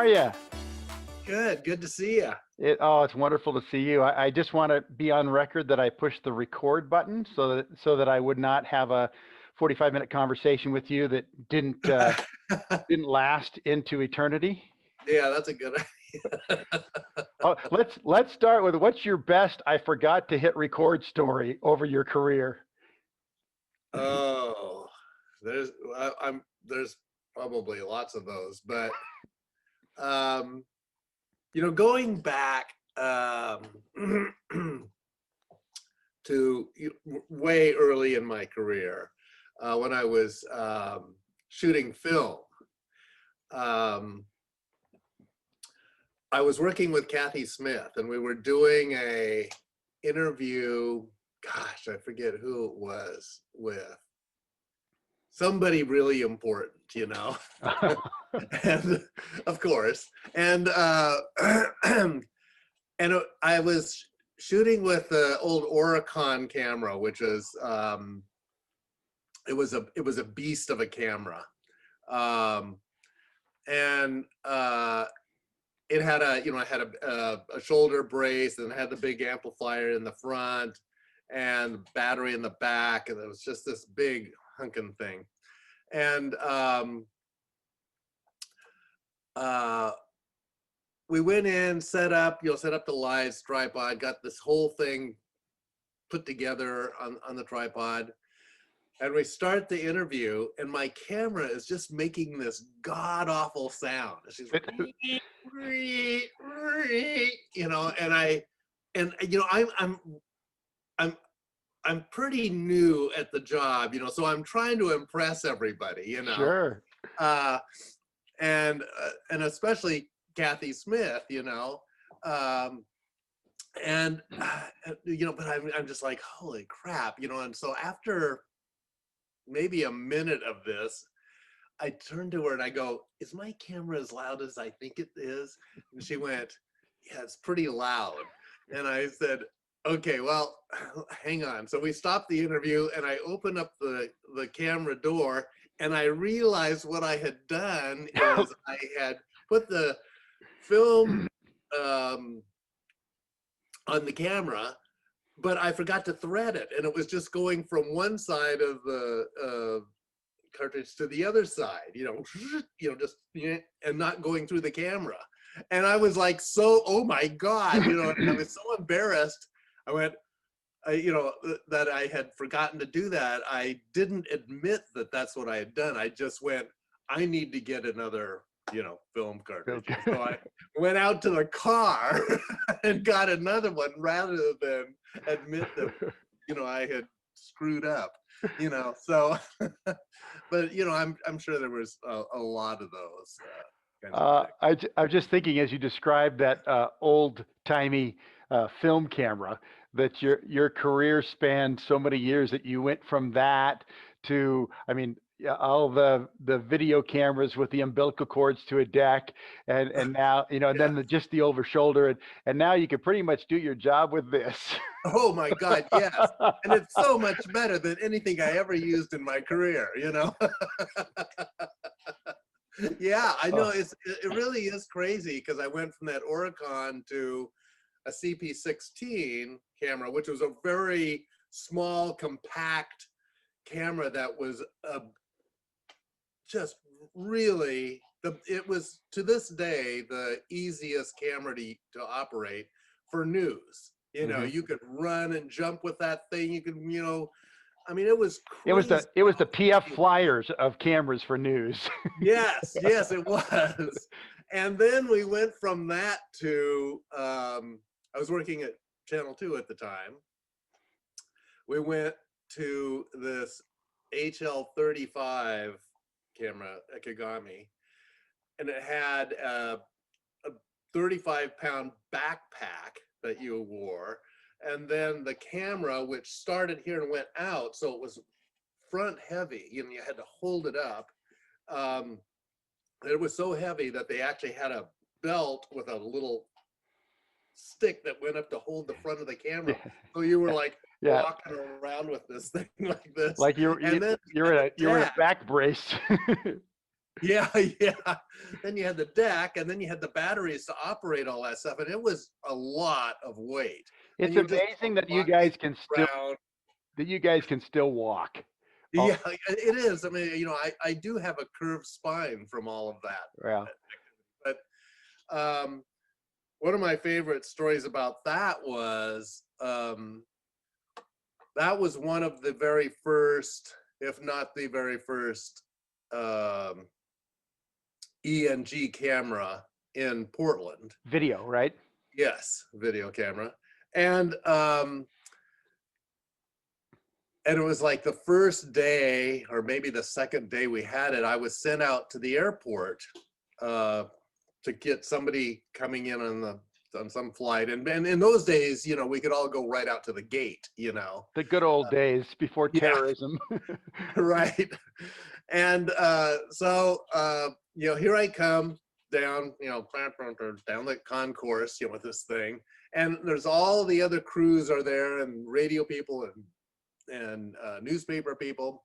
are you? Good. Good to see you. It's wonderful to see you. I just want to be on record that I pushed the record button so that I would not have a 45-minute conversation with you that didn't last into eternity. Yeah, that's a good idea. Let's start with what's your best I forgot to hit record story over your career? Oh, there's probably lots of those, but going back to way early in my career, when I was shooting film, I was working with Kathy Smith, and we were doing a interview. Gosh, I forget who it was with. Somebody really important, and of course, and and I was shooting with the old Oricon camera, which is it was a beast of a camera, and it had a shoulder brace, and it had the big amplifier in the front and battery in the back, and it was just this big hunkin' thing. And we went in, set up the lights, tripod, got this whole thing put together on the tripod, and we start the interview, and my camera is just making this god-awful sound. She's like, I'm pretty new at the job, so I'm trying to impress everybody, Sure. And especially Kathy Smith, but I'm just like, holy crap, and so after maybe a minute of this, I turned to her and I go, is my camera as loud as I think it is? And she went, yeah, it's pretty loud. And I said, okay, well, hang on. So we stopped the interview, and I opened up the camera door, and I realized what I had done is I had put the film on the camera, but I forgot to thread it, and it was just going from one side of the cartridge to the other side, and not going through the camera. And I was like, oh my God, and I was so embarrassed. I went, that I had forgotten to do that. I didn't admit that that's what I had done. I just went, I need to get another, film cartridge. So I went out to the car and got another one rather than admit that, I had screwed up, so, but, I'm sure there was a lot of those. I'm just thinking, as you described that old-timey film camera, that your career spanned so many years that you went from that to, all the video cameras with the umbilical cords to a deck, and now, and then just the over shoulder, and now you can pretty much do your job with this. Oh my God, yes. And it's so much better than anything I ever used in my career, Yeah, I know. It really is crazy, because I went from that Oricon to a CP16 camera, which was a very small, compact camera that was just really, it was to this day the easiest camera to operate for news. You could run and jump with that thing. You could, it was crazy. It was the PF Flyers of cameras for news. Yes, it was. And then we went from that to, I was working at Channel 2 at the time. We went to this HL35 camera, a Kagami, and it had a 35-pound backpack that you wore, and then the camera, which started here and went out, so it was front heavy, you had to hold it up. It was so heavy that they actually had a belt with a little stick that went up to hold the front of the camera. So you were like walking around with this thing like this. Like you're in a back brace. Yeah, yeah. Then you had the deck, and then you had the batteries to operate all that stuff, and it was a lot of weight. And It's you're just amazing that you walking around. can still walk. Oh, Yeah, it is. I mean, I do have a curved spine from all of that. yeah. But one of my favorite stories about that was one of the very first, if not the very first, um, ENG camera in Portland. Video, right? Yes, video camera. And it was like the first day, or maybe the second day we had it, I was sent out to the airport to get somebody coming in on some flight. And in those days, we could all go right out to the gate, The good old days before Yeah. terrorism. Right. And so here I come down, down the concourse, with this thing, and there's all the other crews are there, and radio people and newspaper people,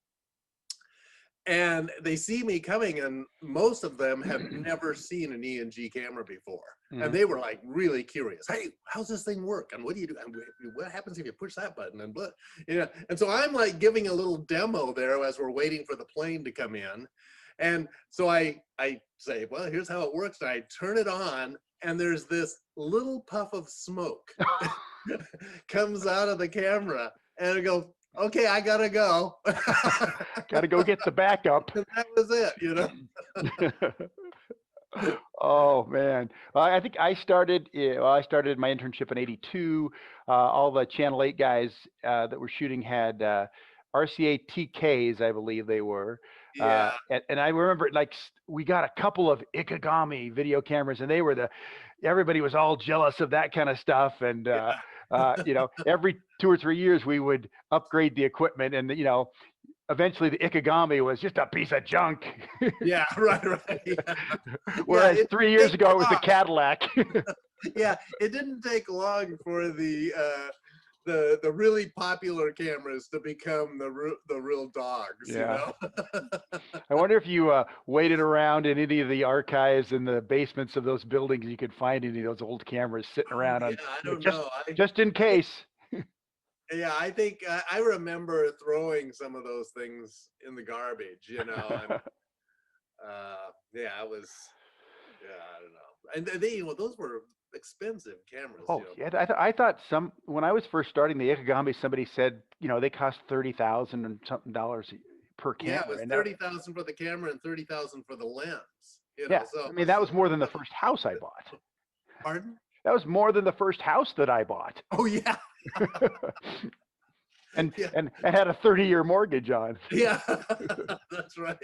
and they see me coming, and most of them have never seen an ENG camera before. And they were like really curious. Hey, how's this thing work? And what do you do? And what happens if you push that button? And blah, And so I'm like giving a little demo there as we're waiting for the plane to come in. And so I say, well, here's how it works. And I turn it on, and there's this little puff of smoke comes out of the camera, and I go, okay, I gotta go. Gotta go get the backup. And that was it, Oh man, I think I started my internship in '82. All the Channel 8 guys that were shooting had RCA TKs, I believe they were. Yeah. And I remember we got a couple of Ikegami video cameras, and everybody was all jealous of that kind of stuff. And every 2 or 3 years we would upgrade the equipment, and eventually the Ikegami was just a piece of junk. Yeah, right. Yeah. Whereas 3 years ago it was the Cadillac. Yeah, it didn't take long for the really popular cameras to become the real dogs. Yeah. I wonder if you waited around in any of the archives in the basements of those buildings, you could find any of those old cameras sitting around I don't know. Just in case. Yeah, I think I remember throwing some of those things in the garbage, and it was, I don't know. And they, those were expensive cameras. Oh, yeah. I thought when I was first starting the Ikegami, somebody said, they cost $30,000 and something per camera. Yeah, it was 30,000 for the camera and 30,000 for the lens. Yeah, so I mean, that was more than the first house I bought. Pardon? That was more than the first house that I bought. Oh yeah. and had a 30-year mortgage on. Yeah, that's right.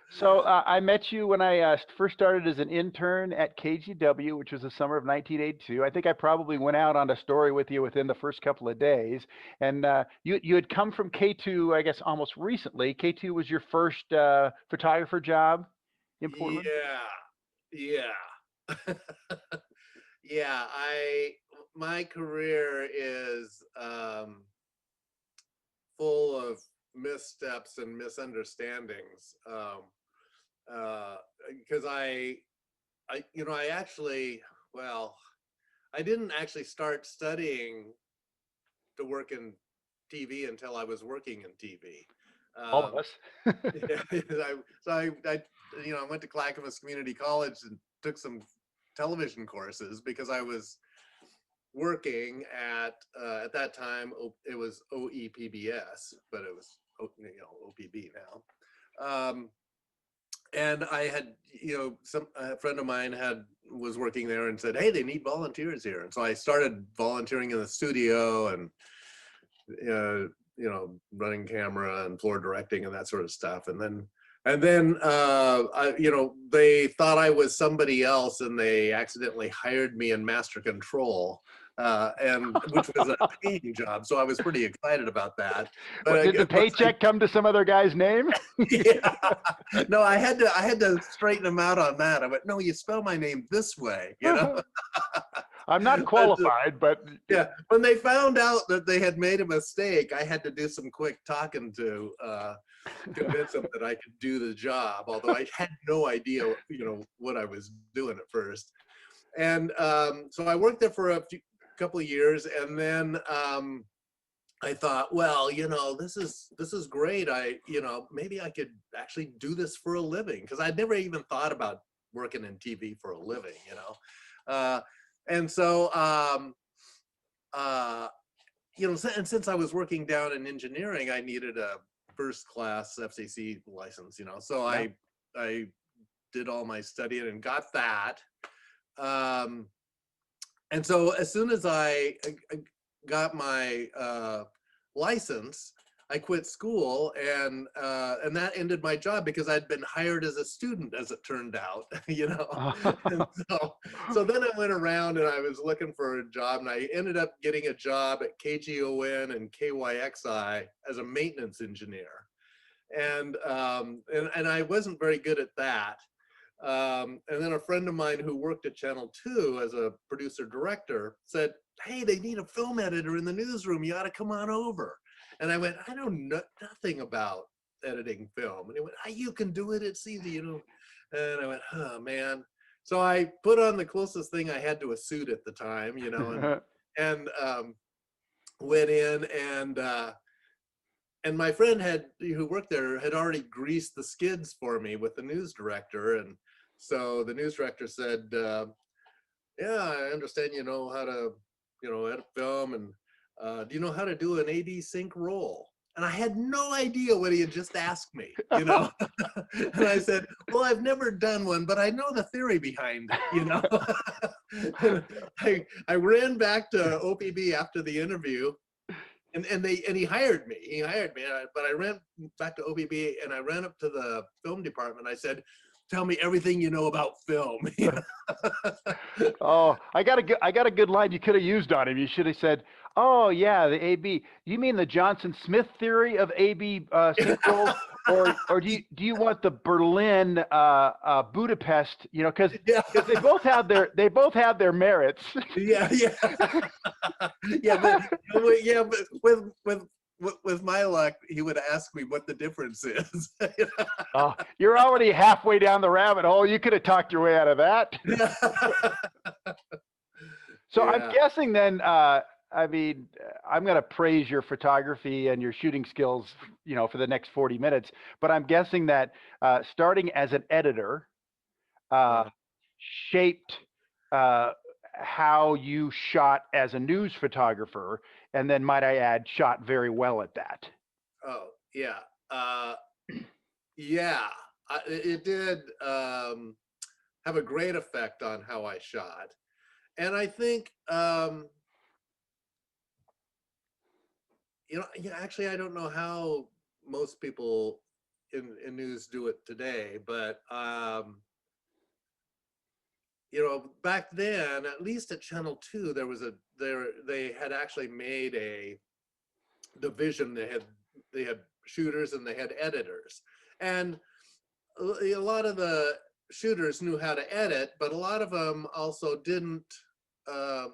So I met you when I first started as an intern at KGW, which was the summer of 1982. I think I probably went out on a story with you within the first couple of days. And you had come from KATU, I guess, almost recently. KATU was your first photographer job in Portland? Yeah. Yeah, my career is full of missteps and misunderstandings, because I didn't actually start studying to work in TV until I was working in TV. All of us. I went to Clackamas Community College and took some television courses because I was working at that time. It was OEPBS, but it was OPB now. And I had a friend of mine was working there and said, hey, they need volunteers here. And so I started volunteering in the studio and running camera and floor directing and that sort of stuff. And then they thought I was somebody else, and they accidentally hired me in master control, and which was a paying job. So I was pretty excited about that. But did the paycheck come to some other guy's name? Yeah. No, I had to straighten him out on that. I went, no, you spell my name this way, I'm not qualified, but Yeah, when they found out that they had made a mistake, I had to do some quick talking to convince them that I could do the job, although I had no idea, what I was doing at first. And so I worked there for a couple of years, and then I thought, well, this is great. Maybe I could actually do this for a living, because I'd never even thought about working in TV for a living. And so and since I was working down in engineering, I needed a first class FCC license, so Yeah. I did all my studying and got that. And so as soon as I got my license, I quit school, and that ended my job, because I'd been hired as a student, as it turned out, And so then I went around and I was looking for a job, and I ended up getting a job at KGW and KYXI as a maintenance engineer, and I wasn't very good at that. And then a friend of mine who worked at Channel 2 as a producer director said, "Hey, they need a film editor in the newsroom. You ought to come on over." And I went, "I know nothing about editing film." And he went, "You can do it. It's easy, And I went, "Oh, man." So I put on the closest thing I had to a suit at the time, and went in, and my friend who worked there had already greased the skids for me with the news director. And so the news director said, "Yeah, I understand you know how to, edit film, and do you know how to do an AD sync roll?" And I had no idea what he had just asked me, And I said, "Well, I've never done one, but I know the theory behind it, And I ran back to OPB after the interview, and he hired me. But I ran back to OPB, and I ran up to the film department. I said, "Tell me everything you know about film." Oh, I got a good line you could have used on him. You should have said, "Oh yeah, the AB. You mean the Johnson Smith theory of AB synchros, or do you want the Berlin Budapest? Because Yeah. they both have their merits." Yeah, but with my luck, he would ask me what the difference is. Oh, you're already halfway down the rabbit hole. You could have talked your way out of that. So I'm Yeah. guessing then, I'm going to praise your photography and your shooting skills, for the next 40 minutes. But I'm guessing that starting as an editor shaped how you shot as a news photographer, and then, might I add, shot very well at that. Oh, yeah. Yeah. It did have a great effect on how I shot. And I think, actually, I don't know how most people in news do it today, but back then, at least at Channel 2, they had actually made a division. They had shooters and they had editors, and a lot of the shooters knew how to edit, but a lot of them also uh,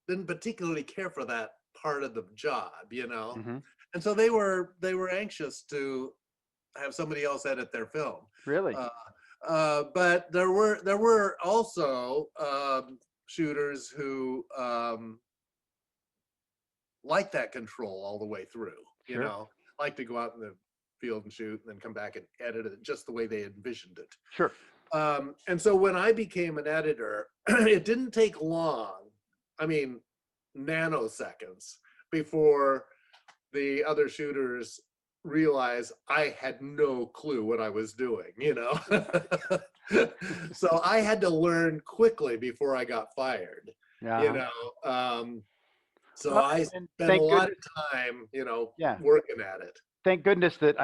didn't particularly care for that part of the job, Mm-hmm. and so they were anxious to have somebody else edit their film. Really? But there were also shooters who liked that control all the way through. Sure. Like to go out in the field and shoot, and then come back and edit it just the way they envisioned it. Sure. And so when I became an editor, it didn't take long. I mean, nanoseconds before the other shooters realized I had no clue what I was doing, So I had to learn quickly before I got fired, Yeah. So Well, I and spent a thank lot goodness. of time, Yeah. working at it. Thank goodness that,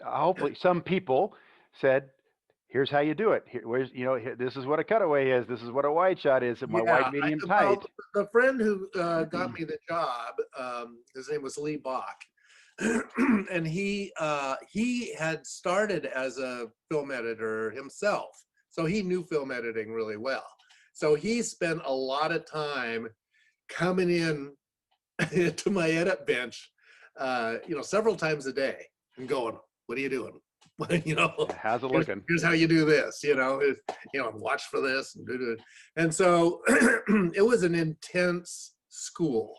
hopefully some people said, "Here's how you do it. This is what a cutaway is. This is what a wide shot is. My Yeah, wide, medium, well, tight." the friend who got me the job, his name was Lee Bach, and he had started as a film editor himself, so he knew film editing really well. So he spent a lot of time coming in to my edit bench, several times a day and going, "What are you doing? How's it looking? Here's how you do this. Watch for this and do it." And so it was an intense school.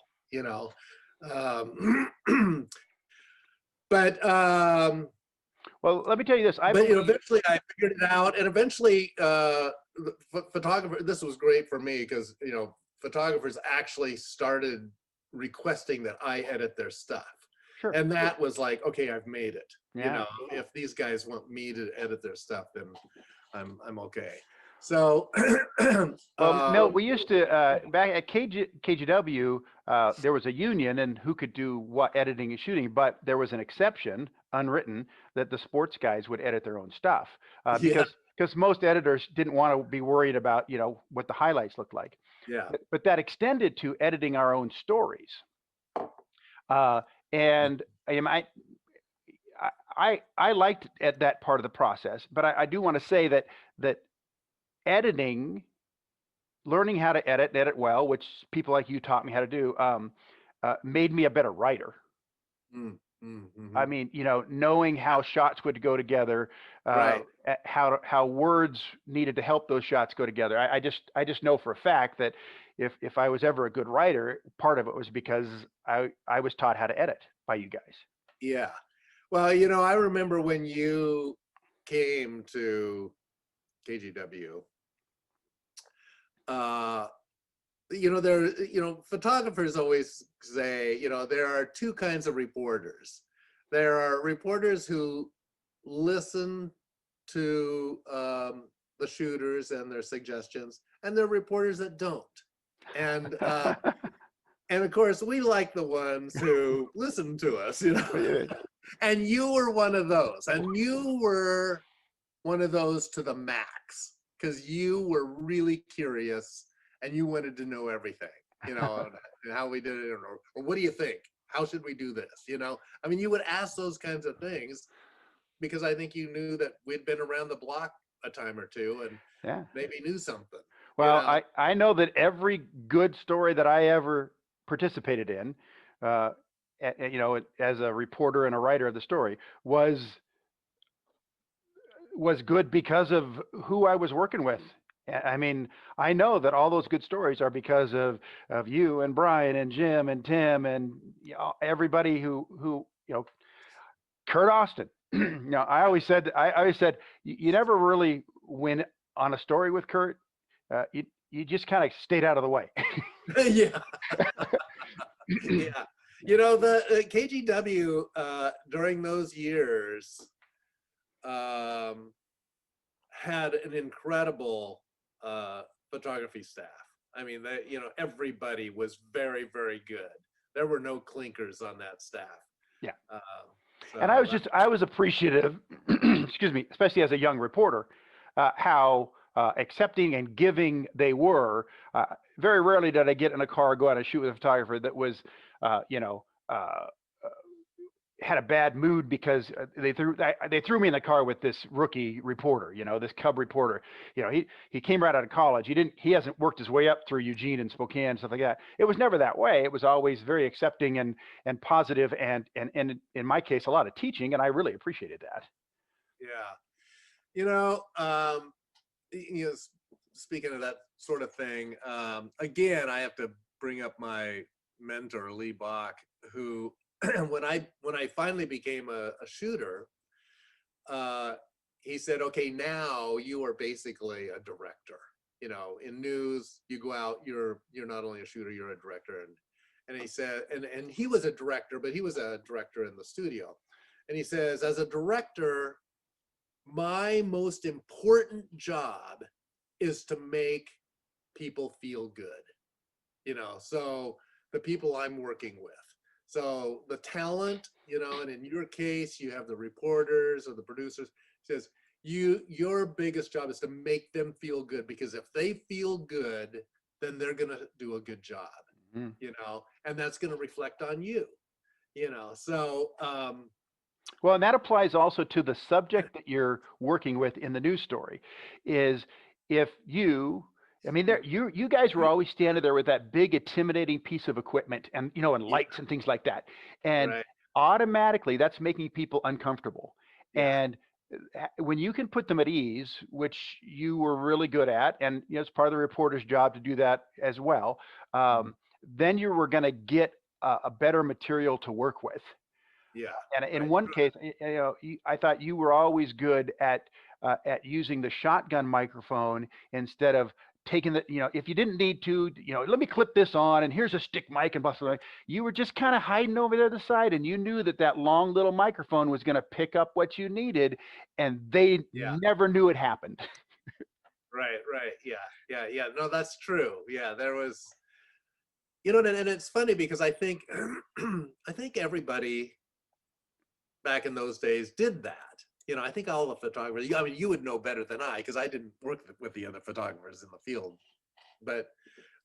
But Well, let me tell you this. eventually I figured it out, and eventually photographer. This was great for me because photographers actually started requesting that I edit their stuff. Sure. And that was like, okay, I've made it. Yeah. If these guys want me to edit their stuff, then I'm okay. So, well, Milt, we used to back at KGW, there was a union and who could do what editing and shooting, but there was an exception, unwritten, that the sports guys would edit their own stuff because most editors didn't want to be worried about what the highlights looked like. Yeah. But that extended to editing our own stories. And I liked at that part of the process, but I do want to say that editing, learning how to edit well, which people like you taught me how to do, made me a better writer. Mm-hmm. I mean, knowing how shots would go together, right. how words needed to help those shots go together. I just know for a fact that if I was ever a good writer, part of it was because I was taught how to edit by you guys. Yeah. Well, I remember when you came to KGW, photographers always say, there are two kinds of reporters. There are reporters who listen to the shooters and their suggestions, and there are reporters that don't. And and of course, we like the ones who listen to us, And you were one of those, and you were one of those to the max, because you were really curious and you wanted to know everything, and how we did it, or what do you think? How should we do this? I mean, you would ask those kinds of things because I think you knew that we'd been around the block a time or two and maybe knew something. Well, I know that every good story that I ever participated in, as a reporter and a writer of the story, was good because of who I was working with. I mean, I know that all those good stories are because of you and Brian and Jim and Tim and everybody who Kurt Austin. I always said you never really win on a story with Kurt. You just kind of stayed out of the way. Yeah. Yeah. The KGW during those years had an incredible photography staff. I mean, everybody was very, very good. There were no clinkers on that staff. Yeah. So and I was appreciative, excuse me, especially as a young reporter, how accepting and giving they were. Very rarely did I get in a car, go out and shoot with a photographer that was, had a bad mood because they threw me in the car with this rookie reporter, this cub reporter. He came right out of college. He hasn't worked his way up through Eugene and Spokane, stuff like that. It was never that way. It was always very accepting and positive, and in my case, a lot of teaching, and I really appreciated that. Yeah. Speaking of that sort of thing, again, I have to bring up my mentor, Lee Bach, who, when I finally became a shooter, he said, okay, now you are basically a director. In news, you go out, you're not only a shooter, you're a director. And he said, and he was a director, but he was a director in the studio. And he says, as a director, my most important job is to make people feel good. So the people I'm working with. So the talent, and in your case, you have the reporters or the producers, says your biggest job is to make them feel good, because if they feel good, then they're going to do a good job, and that's going to reflect on you, so. Well, and that applies also to the subject that you're working with in the news story, is if you I mean, there you guys were always standing there with that big intimidating piece of equipment, and and Yeah, lights and things like that, and right. automatically that's making people uncomfortable. Yeah. And when you can put them at ease, which you were really good at, and it's part of the reporter's job to do that as well, Mhm. then you were going to get a better material to work with. Yeah. And in Right. one case, I thought you were always good at using the shotgun microphone instead of taking the, if you didn't need to, let me clip this on and here's a stick mic and blah, blah, blah. You were just kind of hiding over there to the side, and you knew that that long little microphone was going to pick up what you needed, and they Yeah. never knew it happened. Right. Right. Yeah. Yeah. Yeah. No, that's true. Yeah. There was, and it's funny because I think, I think everybody back in those days did that. I think all the photographers, I mean, you would know better than I, because I didn't work with the other photographers in the field, but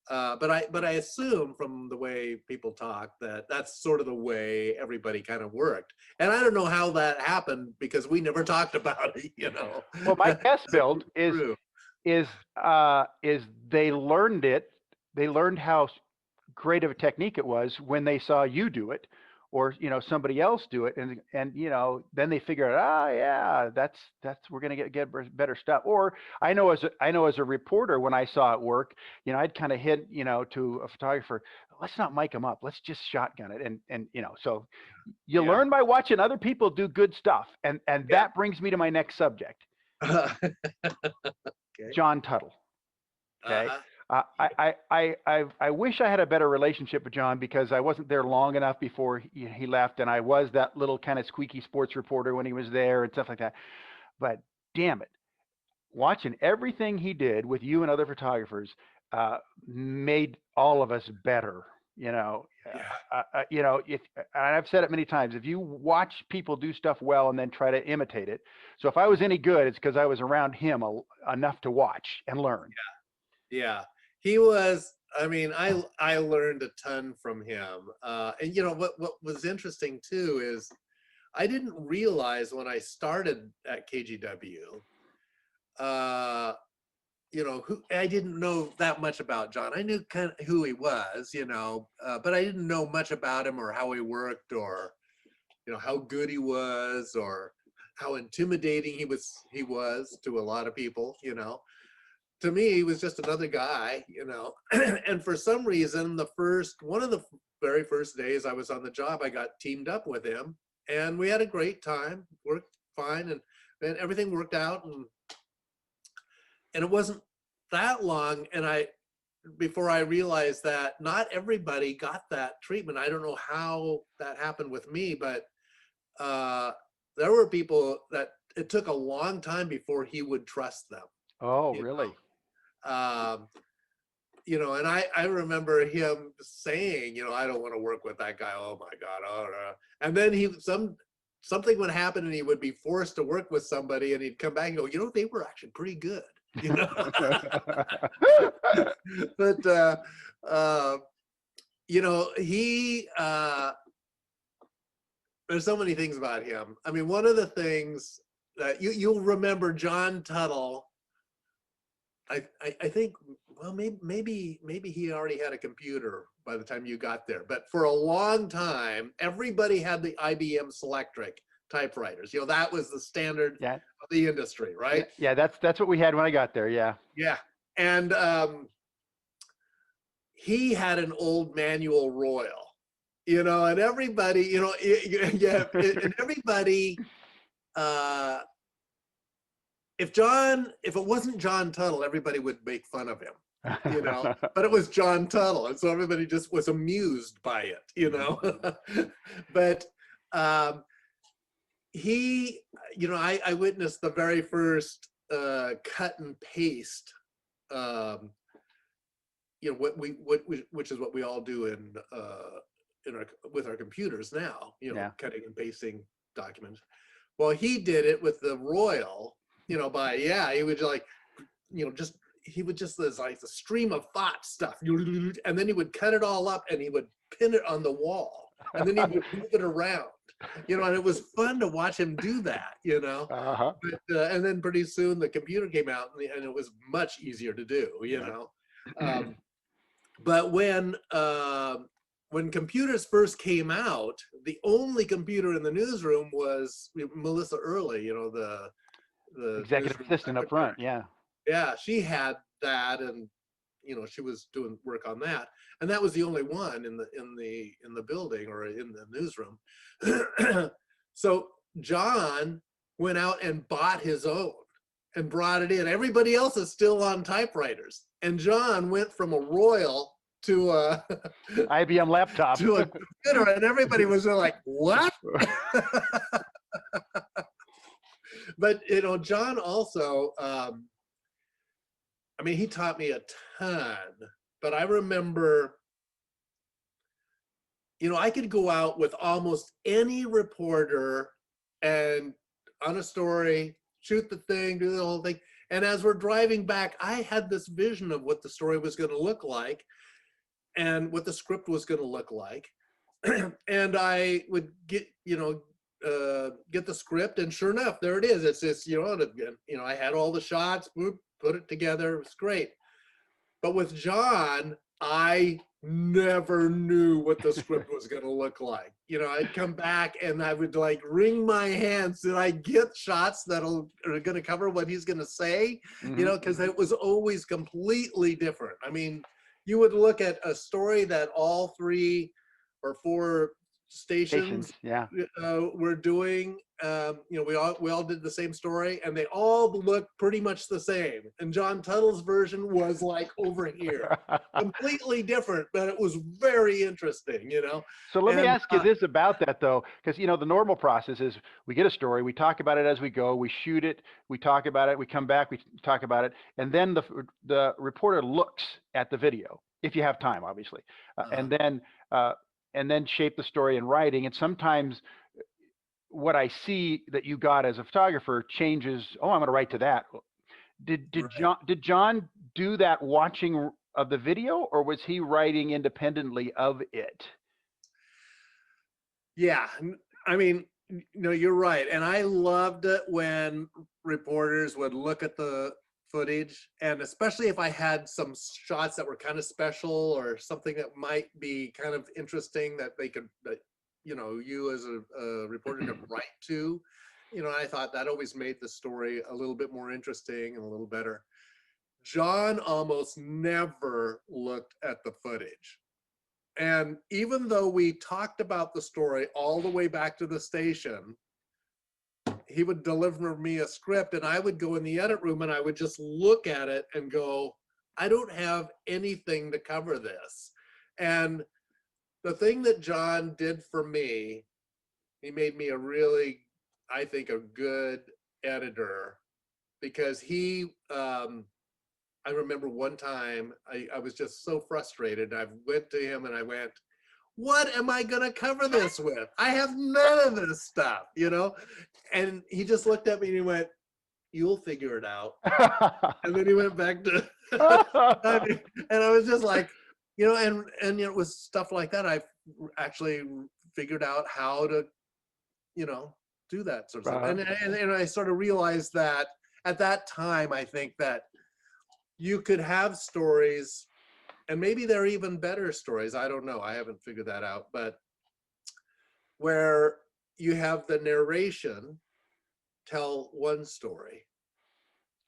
but I assume from the way people talk that that's sort of the way everybody kind of worked. And I don't know how that happened because we never talked about it. Well, my guess, Bill, True. is they learned it. They learned how great of a technique it was when they saw you do it, or somebody else do it, and then they figure out, yeah, that's we're gonna get better stuff. Or I know as a reporter, when I saw it work, I'd kind of hint to a photographer, let's not mic them up, let's just shotgun it, and so you Yeah. learn by watching other people do good stuff, and Yeah. that brings me to my next subject. Okay. John Tuttle. Okay. Uh-huh. I wish I had a better relationship with John, because I wasn't there long enough before he left, and I was that little kind of squeaky sports reporter when he was there and stuff like that. But damn it, watching everything he did with you and other photographers made all of us better. Yeah. If, and I've said it many times, if you watch people do stuff well and then try to imitate it. So if I was any good, it's because I was around him enough to watch and learn. Yeah. He was, I mean, I learned a ton from him. And what was interesting too is I didn't realize when I started at KGW, who I didn't know that much about John. I knew kind of who he was, but I didn't know much about him or how he worked, or how good he was, or how intimidating he was to a lot of people. To me, he was just another guy. And for some reason, one of the very first days I was on the job, I got teamed up with him, and we had a great time, worked fine, and everything worked out, and it wasn't that long, before I realized that not everybody got that treatment. I don't know how that happened with me, but there were people that it took a long time before he would trust them. Oh, You really? um, and I remember him saying, I don't want to work with that guy. Oh my God. Oh, no. And then something would happen and he would be forced to work with somebody, and he'd come back and go, they were actually pretty good. But he there's so many things about him. I mean, one of the things that you'll remember John Tuttle, I think, well, maybe he already had a computer by the time you got there, but for a long time everybody had the IBM Selectric typewriters. That was the standard Yeah. of the industry, right? Yeah, that's what we had when I got there. Yeah. Yeah. And he had an old manual Royal, and everybody, yeah, and everybody, if it wasn't John Tuttle, everybody would make fun of him, but it was John Tuttle, and so everybody just was amused by it. But he, I witnessed the very first cut and paste, which is what we all do with our computers now, Yeah. cutting and pasting documents. Well, he did it with the Royal, he would he would just, there's like a stream of thought stuff, and then he would cut it all up and he would pin it on the wall, and then he would move it around. you know, and it was fun to watch him do that, you know. Uh-huh. But, and then pretty soon the computer came out, and it was much easier to do, you Yeah. know. But when computers first came out, the only computer in the newsroom was Melissa Early, you know, the Executive newsroom assistant up secretary. front. Yeah. Yeah, she had that, and you know, she was doing work on that, and that was the only one in the building or in the newsroom. So John went out and bought his own and brought it in. Everybody else is still on typewriters, and John went from a Royal to a IBM laptop. to a computer, and everybody was like, "What?" But you know, John also. I mean, he taught me a ton, but I remember, you know, I could go out with almost any reporter and on a story, shoot the thing, do the whole thing. And as we're driving back, I had this vision of what the story was going to look like and what the script was going to look like. And I would get, you know, get the script, and sure enough, there it is. It's just, you know, I had all the shots, put it together. It was great. But with John, I never knew what the script was going to look like. You know, I'd come back and I would like wring my hands. Did I get shots that are going to cover what he's going to say? You know, because it was always completely different. I mean, you would look at a story that all 3 or 4 stations Yeah. were doing. You know, we all did the same story, and they all looked pretty much the same. And John Tuttle's version was like over here, completely different, but it was very interesting, you know. So let me And ask you this about that though, because you know the normal process is we get a story, we talk about it as we go, we shoot it, we talk about it, we come back, we talk about it, and then the reporter looks at the video if you have time, obviously, and then shape the story in writing. And sometimes what I see that you got as a photographer changes. Oh, I'm going to write to that. Did right. John do that watching of the video, or was he writing independently of it? Yeah, I mean, no, you're right. And I loved it when reporters would look at the footage, and especially if I had some shots that were kind of special or something that might be kind of interesting that they could, that, you know, you as a reporter could write to. You know, I thought that always made the story a little bit more interesting and a little better. John almost never looked at the footage. And even though we talked about the story all the way back to the station, he would deliver me a script, and I would go in the edit room and I would just look at it and go, I don't have anything to cover this. And the thing that John did for me, he made me a really, I think, a good editor, because he, I remember one time I was just so frustrated. I went to him and I went, what am I going to cover this with? I have none of this stuff, you know? And he just looked at me and he went, you'll figure it out. And then he went back to, and I was just like, you know, and it was stuff like that. I actually figured out how to, you know, do that sort of stuff. And I sort of realized that at that time, I think that you could have stories, and maybe they're even better stories. I don't know. I haven't figured that out. But where you have the narration tell one story,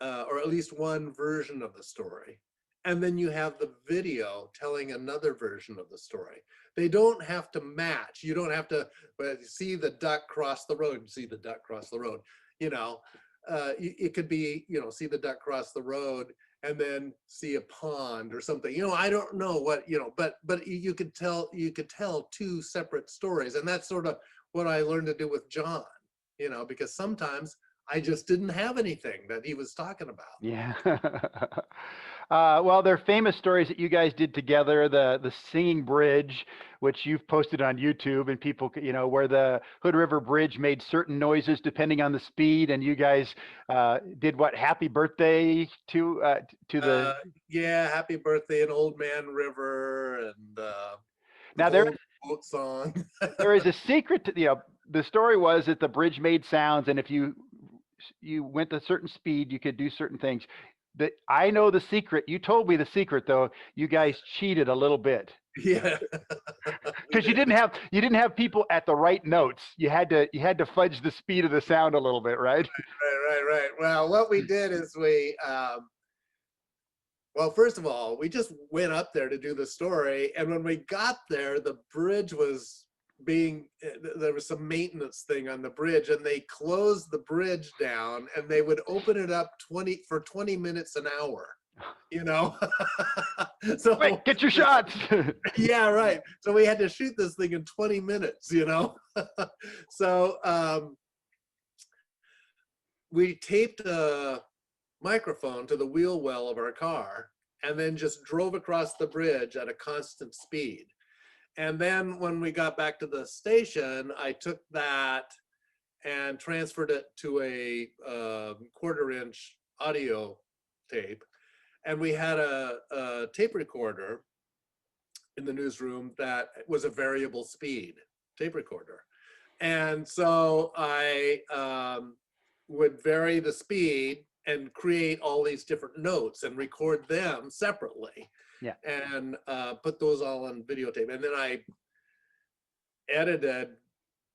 or at least one version of the story, and then you have the video telling another version of the story. They don't have to match. You don't have to see the duck cross the road, see the duck cross the road. You know, it could be, you know, see the duck cross the road and then see a pond or something. You know, I don't know what, you know, but you could tell 2 separate stories. And that's sort of what I learned to do with John, you know, because sometimes I just didn't have anything that he was talking about. Yeah. Well, there are famous stories that you guys did together, the singing bridge, which you've posted on YouTube, and people, you know, where the Hood River Bridge made certain noises depending on the speed, and you guys did what, happy birthday to the. Yeah, happy birthday in Old Man River, and the Now there Gold Boat song. there is a secret to, you know, the story was that the bridge made sounds, and if you went a certain speed, you could do certain things. That I know the secret. You told me the secret though. You guys cheated a little bit Yeah, we because did. you didn't have people at the right notes. You had to fudge the speed of the sound a little bit, right? Right. Well, what we did is well, first of all, we just went up there to do the story, and when we got there, the bridge was there was some maintenance thing on the bridge, and they closed the bridge down, and they would open it up 20 minutes an hour, you know. So Wait, get your shots. yeah, right. So we had to shoot this thing in 20 minutes, you know. So we taped a microphone to the wheel well of our car and then just drove across the bridge at a constant speed. And then when we got back to the station, I took that and transferred it to a 1/4-inch audio tape. And we had a tape recorder in the newsroom that was a variable speed tape recorder. And so I would vary the speed and create all these different notes and record them separately. Yeah. And put those all on videotape. And then I edited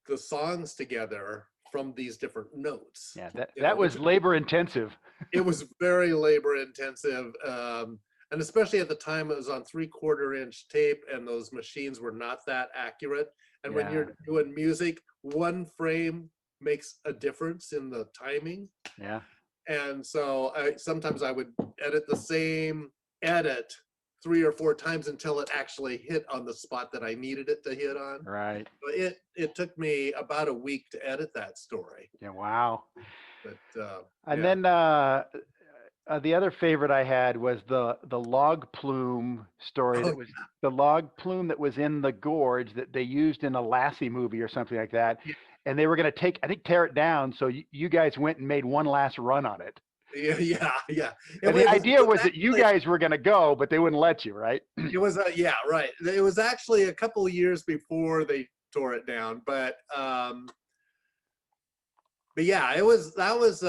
the songs together from these different notes. Yeah, that was labor intensive. It was very labor intensive. And especially at the time, it was on 3/4-inch tape, and those machines were not that accurate. And when you're doing music, one frame makes a difference in the timing. Yeah. And so sometimes I would edit the same edit 3 or 4 times until it actually hit on the spot that I needed it to hit on. Right. But it took me about a week to edit that story. Yeah. Wow. But And yeah. then the other favorite I had was the log plume story. That was the log plume that was in the gorge that they used in a Lassie movie or something like that. Yeah. And they were going to tear it down. So you guys went and made one last run on it. Yeah. And the idea was that you guys were going to go, but they wouldn't let you, right? It was yeah, right. It was actually a couple of years before they tore it down, but yeah, that was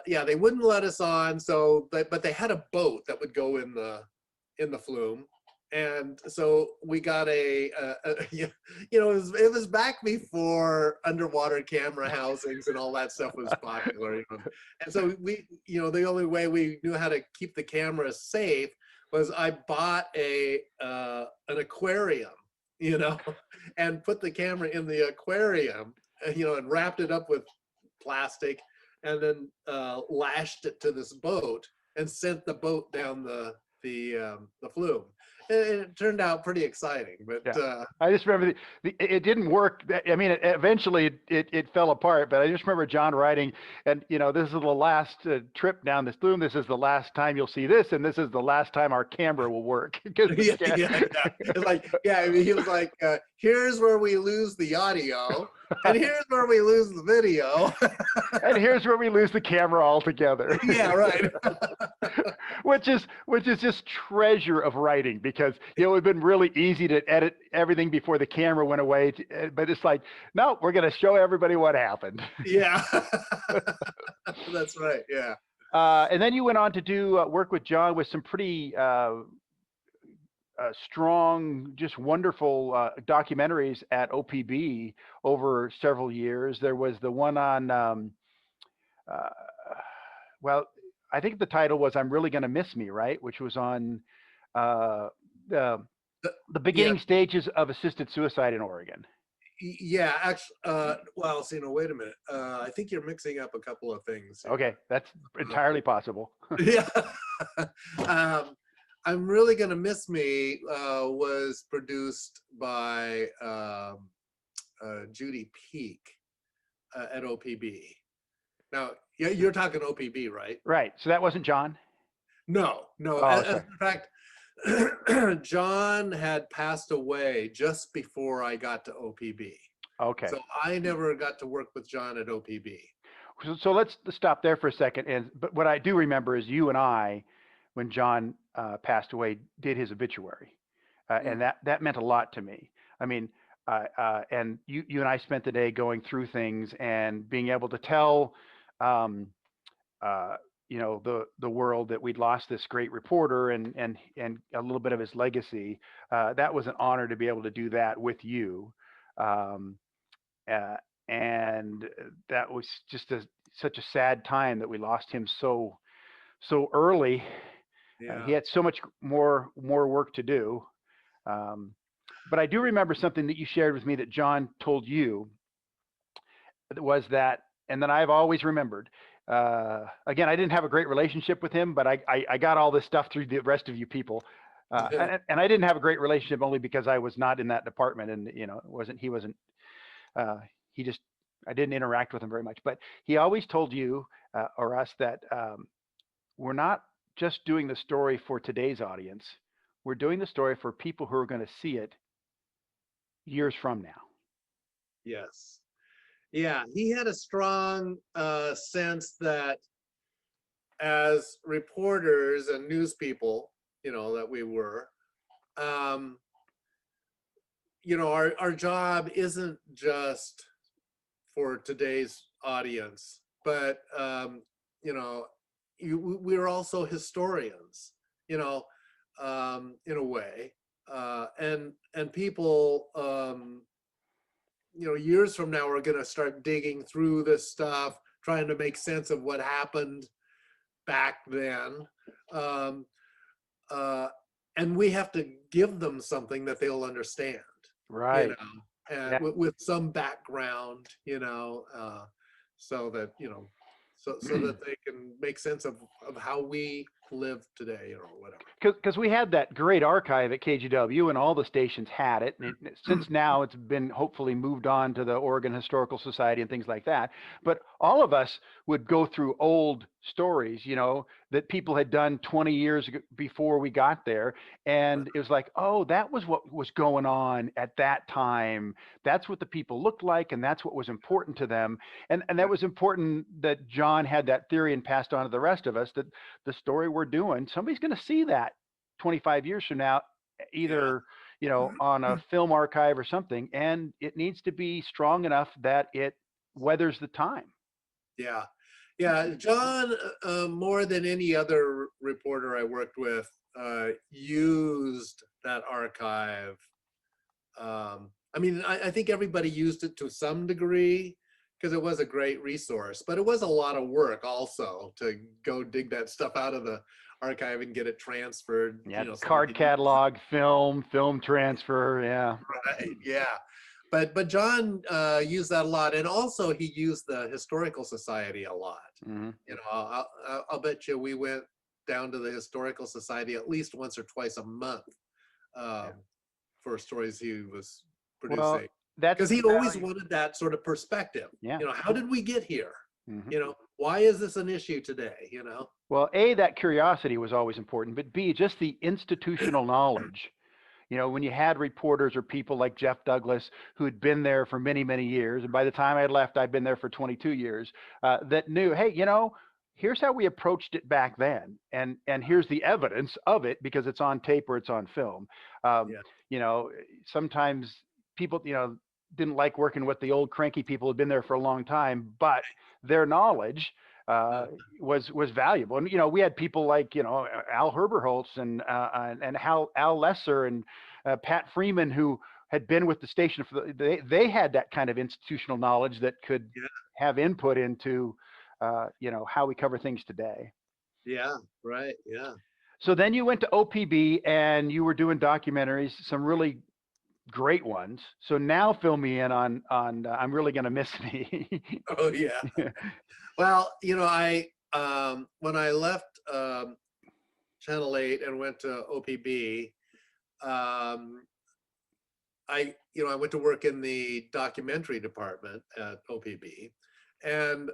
yeah, they wouldn't let us on. So but they had a boat that would go in the flume. And so we got you know, it was back before underwater camera housings and all that stuff was popular. You know? And so you know, the only way we knew how to keep the cameras safe was I bought an aquarium, you know, and put the camera in the aquarium, you know, and wrapped it up with plastic, and then lashed it to this boat and sent the boat down the flume. And it turned out pretty exciting, but yeah. I just remember it didn't work. I mean, eventually it fell apart, but I just remember John writing, and you know, this is the last trip down this flume. This is the last time you'll see this, and this is the last time our camera will work. Yeah. It's like, yeah, I mean, he was like, here's where we lose the audio, and here's where we lose the video, and here's where we lose the camera altogether. Yeah, right. which is just treasure of writing, because it would have been really easy to edit everything before the camera went away, but it's like, no, we're going to show everybody what happened. Yeah. That's right. Yeah. And then you went on to do work with John with some pretty strong, just wonderful documentaries at OPB over several years. There was the one on, well, I think the title was "I'm Really Gonna Miss Me," right? Which was on the beginning stages of assisted suicide in Oregon. Yeah, actually, well, so, you know, wait a minute. I think you're mixing up a couple of things here. Okay, that's entirely possible. Yeah. I'm Really Gonna Miss Me was produced by Judy Peak at OPB. Now, you're talking OPB, right? Right. So that wasn't John? No. Oh, As a fact, John had passed away just before I got to OPB. Okay. So I never got to work with John at OPB. So let's stop there for a second. But what I do remember is you and I, when John passed away, did his obituary, and that meant a lot to me. I mean, and you and I spent the day going through things and being able to tell, um, uh, the world that we'd lost this great reporter and a little bit of his legacy. That was an honor to be able to do that with you. Um, uh, and that was just such a sad time that we lost him so early. He Yeah. had so much more work to do. Um, but I do remember something that you shared with me that John told you was that, and then I've always remembered. Again, I didn't have a great relationship with him, but I got all this stuff through the rest of you people. And I didn't have a great relationship only because I was not in that department, and he wasn't. He just I didn't interact with him very much. But he always told you or us that we're not just doing the story for today's audience. We're doing the story for people who are going to see it years from now. Yes. Yeah, he had a strong sense that as reporters and news people, that we were, um, our job isn't just for today's audience, but you know, we're also historians, in a way, and people, years from now are going to start digging through this stuff, trying to make sense of what happened back then. Um, uh, and we have to give them something that they'll understand, Right. and Yeah. with some background, so that, so that they can make sense of how we live today, or whatever. Because we had that great archive at KGW, and all the stations had it. And since now it's been hopefully moved on to the Oregon Historical Society and things like that. But all of us would go through old stories, that people had done 20 years before we got there. And it was like, oh, that was what was going on at that time. That's what the people looked like, and that's what was important to them. And that was important that John had that theory and passed on to the rest of us, that the story we're doing, somebody's going to see that 25 years from now, Yeah. either on a film archive or something, and it needs to be strong enough that it weathers the time. Yeah. Yeah. John, more than any other reporter I worked with, used that archive. I mean, I think everybody used it to some degree because it was a great resource, but it was a lot of work also to go dig that stuff out of the archive and get it transferred. Yeah, So we card could use catalog, film transfer. Yeah. it. Right. Yeah. But John used that a lot, and also he used the Historical Society a lot. Hmm. I'll bet you we went down to the Historical Society at least once or twice a month, Yeah. um, for stories he was Well, producing, that's because the he always value. wanted that sort of perspective. Yeah. How did we get here? Hmm. Why is this an issue today? Well, A, that curiosity was always important, but B, just the institutional knowledge. When you had reporters or people like Jeff Douglas who had been there for many, many years, and by the time I left, I'd been there for 22 years, that knew, hey, here's how we approached it back then, and here's the evidence of it because it's on tape or it's on film. Um, Yeah. you know, Sometimes people, didn't like working with the old cranky people who'd been there for a long time, but their knowledge Uh, was valuable. And we had people like Al Herberholtz and Al Lesser and Pat Freeman, who had been with the station for they had that kind of institutional knowledge that could yeah. have input into how we cover things today. Yeah. Right. Yeah. So then you went to OPB and you were doing documentaries, some really great ones. So now fill me in on I'm really going to miss me. Oh yeah. Well, I when I left Channel 8 and went to OPB, um, I went to work in the documentary department at OPB, and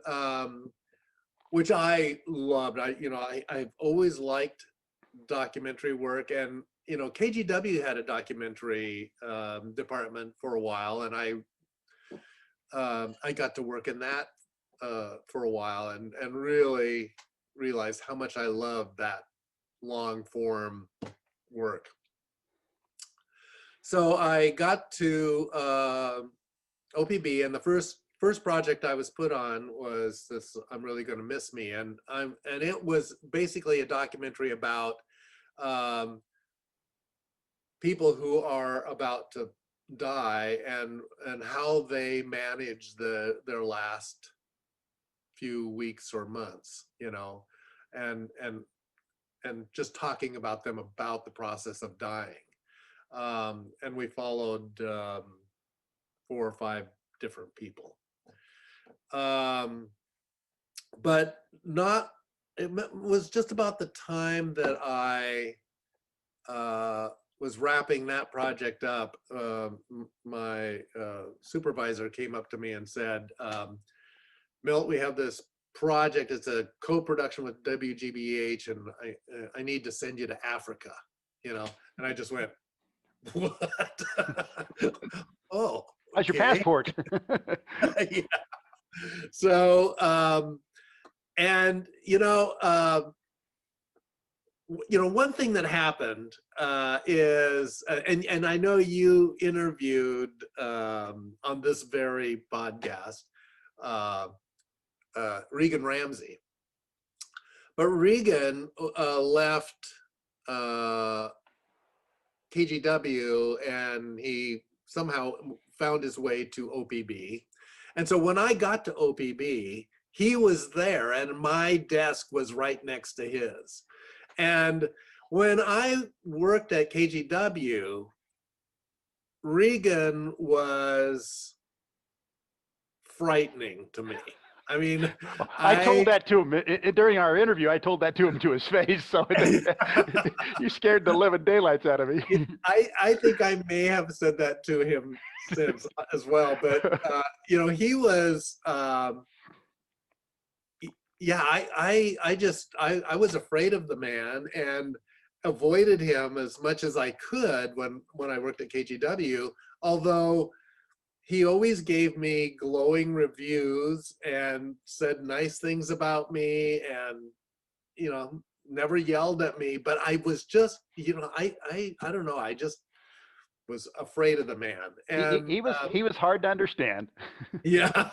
which I loved. I've always liked documentary work, and KGW had a documentary department for a while, and I got to work in that for a while, and really realized how much I loved that long form work. So I got to OPB, and the first project I was put on was this "I'm Really Gonna Miss Me," and it was basically a documentary about people who are about to die and how they manage their last few weeks or months, you know, and just talking about them, about the process of dying. And we followed 4 or 5 different people. But not, it was just about the time that I was wrapping that project up. My supervisor came up to me and said, Milt, we have this project. It's a co-production with WGBH, and I need to send you to Africa, you know? And I just went, what? Oh, how's your okay. passport? Yeah. So, and one thing that happened is, and I know you interviewed on this very podcast, Regan Ramsey, but Regan left KGW, and he somehow found his way to OPB. And so when I got to OPB, he was there, and my desk was right next to his. And when I worked at KGW, Regan was frightening to me. I mean, I told that to him during our interview. I told that to him to his face. So you scared the living daylights out of me. I think I may have said that to him since as well. But he was, yeah. I was afraid of the man and avoided him as much as I could when I worked at KGW. Although he always gave me glowing reviews and said nice things about me, and never yelled at me. But I was just, I don't know, I just was afraid of the man. And he was hard to understand. Yeah.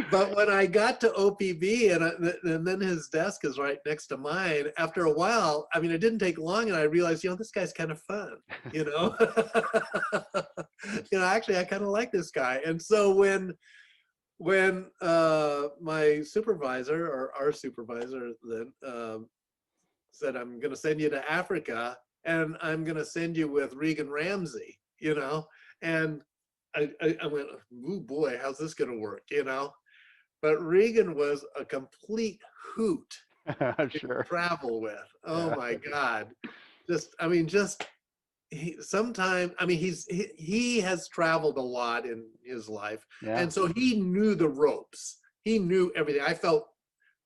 But when I got to OPB, and then his desk is right next to mine, after a while, I mean, it didn't take long, and I realized, this guy's kind of fun, actually, I kind of like this guy. And so when my supervisor, or our supervisor then, said, I'm going to send you to Africa, and I'm going to send you with Regan Ramsey, and I went, oh boy, how's this going to work, But Regan was a complete hoot I'm sure. to travel with. Oh Yeah. my God. He has traveled a lot in his life. Yeah. And so he knew the ropes. He knew everything. I felt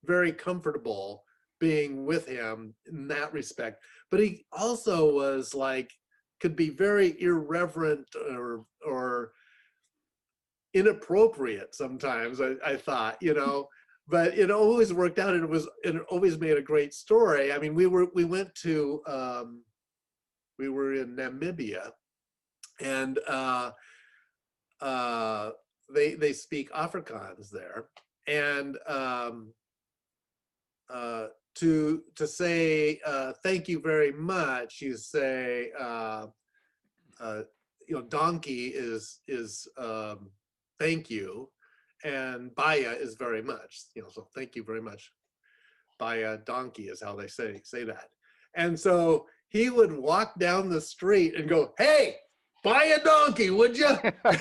very comfortable being with him in that respect. But he also was like, could be very irreverent or inappropriate sometimes, I thought, but it always worked out, and it always made a great story. I mean, we were in Namibia, and they speak Afrikaans there, and to say thank you very much, you say donkey is thank you, and baya is very much, so thank you very much. Baya donkey is how they say that. And so he would walk down the street and go, hey, buy a donkey, would you? And I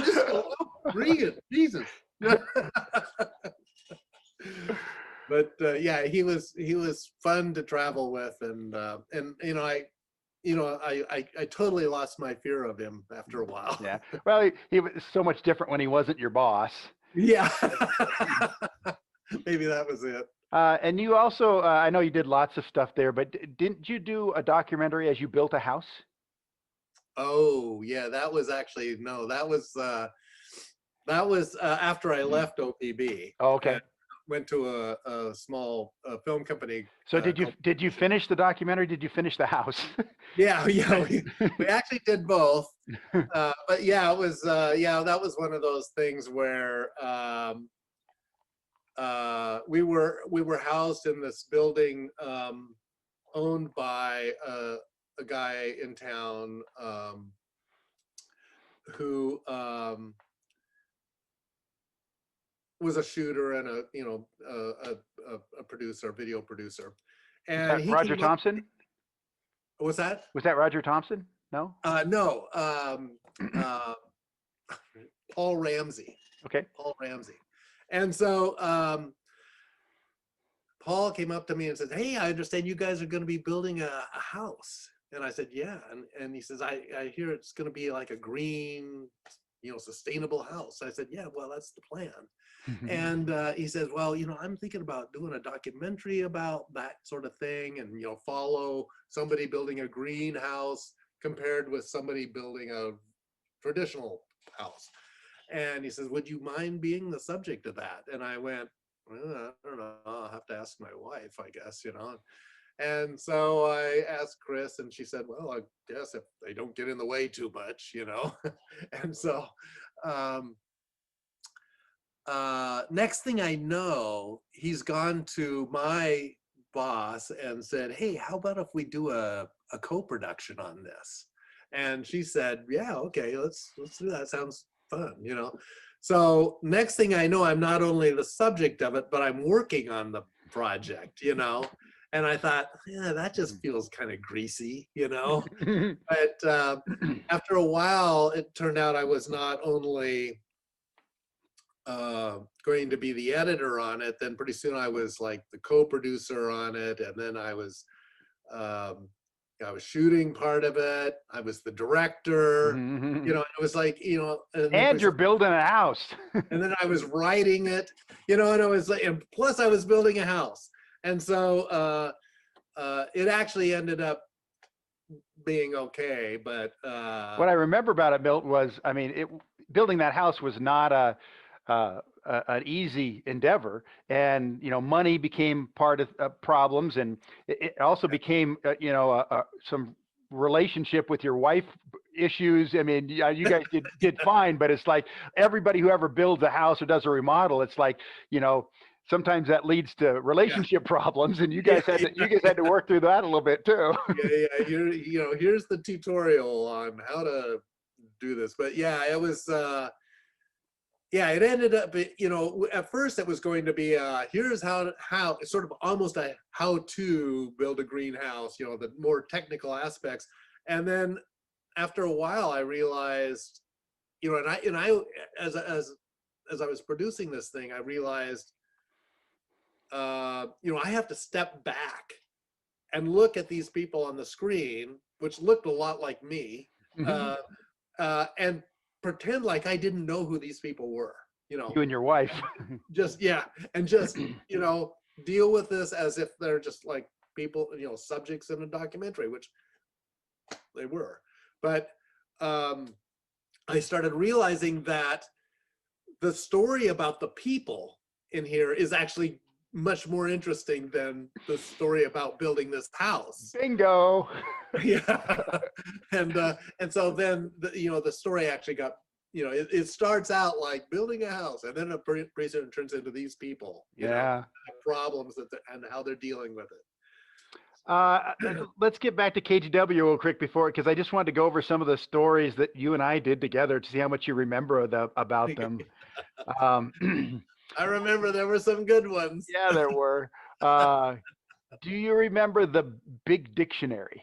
just go, oh, Regan, Jesus. But yeah, he was fun to travel with, and I totally lost my fear of him after a while. Yeah. Well, he was so much different when he wasn't your boss. Yeah. Maybe that was it. And you also, I know you did lots of stuff there, but didn't you do a documentary as you built a house? Oh, yeah, that was actually, no, that was after I left OPB. Oh, okay. went to a small film company. So did you finish the documentary? Did you finish the house? Yeah, we actually did both. But yeah, it was that was one of those things where we were housed in this building owned by a guy in town who was a shooter and a producer, video producer. And he Roger Thompson? What's that? Was that Roger Thompson? No? No. Paul Ramsey. Okay. Paul Ramsey. And so Paul came up to me and said, "Hey, I understand you guys are going to be building a house." And I said, "Yeah." And he says, I hear it's going to be like a green, sustainable house. I said, "Yeah, well, that's the plan." And he says, "Well, I'm thinking about doing a documentary about that sort of thing and, follow somebody building a greenhouse compared with somebody building a traditional house." And he says, "Would you mind being the subject of that?" And I went, "Well, I don't know. I'll have to ask my wife, I guess, And so I asked Chris, and she said, "Well, I guess if they don't get in the way too much, And so next thing I know, he's gone to my boss and said, "Hey, how about if we do a co-production on this?" And she said, "Yeah, okay, let's do that. Sounds fun, So next thing I know, I'm not only the subject of it, but I'm working on the project, And I thought, yeah, that just feels kind of greasy, But after a while, it turned out I was not only going to be the editor on it, then pretty soon I was like the co-producer on it, and then I was shooting part of it. I was the director. It was like, and you're building a house. And then I was writing it, and I was like, and plus I was building a house. And so it actually ended up being okay. But what I remember about it, Milt, was, building that house was not an easy endeavor, and money became part of problems, and it also became some relationship with your wife issues. You guys did fine, but it's like everybody who ever builds a house or does a remodel, it's like sometimes that leads to relationship problems, and you guys had to work through that a little bit too. Yeah. Here's the tutorial on how to do this, but yeah, it was. It ended up, at first it was going to be, here's how sort of almost a how to build a greenhouse, the more technical aspects. And then after a while, I realized, and I, as I was producing this thing, I realized, I have to step back and look at these people on the screen, which looked a lot like me, and pretend like I didn't know who these people were, You and your wife. and just, deal with this as if they're just like people, subjects in a documentary, which they were. But I started realizing that the story about the people in here is actually much more interesting than the story about building this house. Bingo. Yeah. And so then the story actually got, it starts out like building a house, and then pretty soon it turns into these people, problems and how they're dealing with it. Let's get back to KGW real quick because I just wanted to go over some of the stories that you and I did together to see how much you remember about them. I remember there were some good ones. Yeah, there were. Do you remember the big dictionary?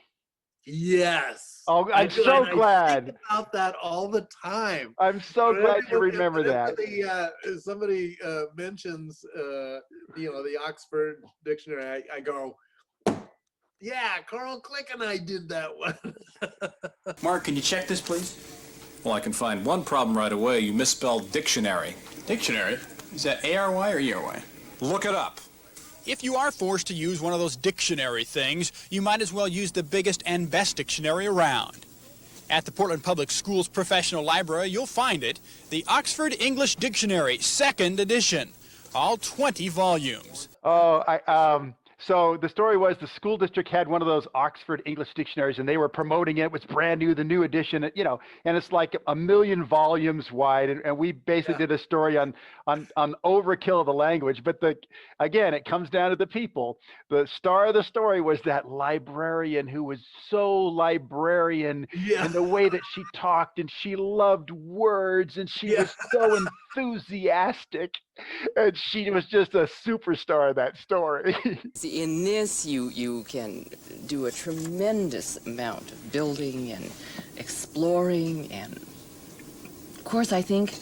Yes. Oh, I'm so glad. I think about that all the time. I'm so glad you remember that. Somebody mentions, the Oxford Dictionary, I go, yeah, Carl Click and I did that one. Mark, can you check this, please? Well, I can find one problem right away. You misspelled dictionary. Dictionary? Is that A-R-Y or E-R-Y? Look it up. If you are forced to use one of those dictionary things, you might as well use the biggest and best dictionary around. At the Portland Public Schools Professional Library, you'll find it, the Oxford English Dictionary, 2nd edition. all 20 volumes. Oh, so the story was the school district had one of those Oxford English dictionaries, and they were promoting it. It was brand new, the new edition, you know, and it's like 1,000,000 volumes wide. And we basically did a story on overkill of the language. But again, it comes down to the people. The star of the story was that librarian who was so librarian in the way that she talked, and she loved words, and she was so enthusiastic, and she was just a superstar of that story. See, in this, you can do a tremendous amount of building and exploring, and of course, I think